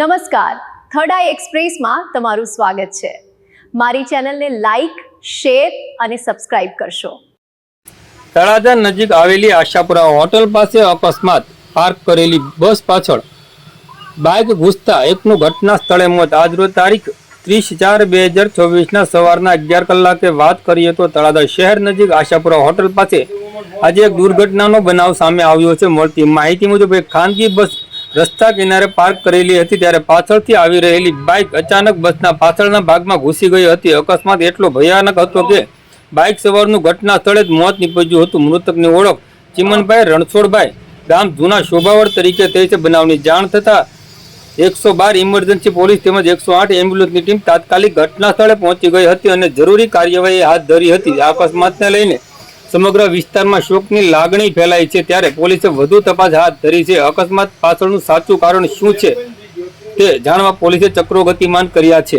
નમસ્કાર, થર્ડ આઈ એક્સપ્રેસમાં તમારું સ્વાગત છે। મારી ચેનલને લાઈક, શેર અને સબસ્ક્રાઇબ કરશો। તળાજા નજીક આવેલી આશાપુરા હોટલ પાસે અકસ્માત। પાર્ક કરેલી બસ પાછળ બાઇક ઘૂસતા એકનું ઘટના સ્થળે મોત। આજરોજ તારીખ 30/4/2024 સવારના 11 કલાકે વાત કરીએ તો તળાજા શહેર નજીક આશાપુરા હોટલ પાસે આજે એક દુર્ઘટનાનો બનાવ સામે આવ્યો છે। મળતી માહિતી મુજબ એક ખાનગી બસ રસ્તા કિનારે પાર્ક કરેલી હતી ત્યારે પાછળથી આવી રહેલી બાઇક અચાનક બસના પાછળના ભાગમાં ઘૂસી ગઈ હતી। અકસ્માત એટલો ભયાનક હતો કે બાઇક સવારનું ઘટના સ્થળે જ મોત નીપજ્યું હતું। મૃતકની ઓળખ ચિમનભાઈ રણછોડભાઈ ગામ જૂના શોભાવડ તરીકે થઈ છે। બનાવની જાણ થતાં 112 ઇમરજન્સી પોલીસ તેમજ 108 એમ્બ્યુલન્સની ટીમ તાત્કાલિક ઘટના સ્થળે પહોંચી ગઈ હતી અને જરૂરી કાર્યવાહી હાથ ધરી હતી। આ અકસ્માતને લઈને સમગ્ર વિસ્તારમાં શોકની લાગણી ફેલાઈ છે ત્યારે પોલીસે વધુ તપાસ હાથ ધરી છે। અકસ્માત પાછળનું સાચું કારણ શું છે તે જાણવા પોલીસે ચક્રો ગતિમાન કર્યા છે।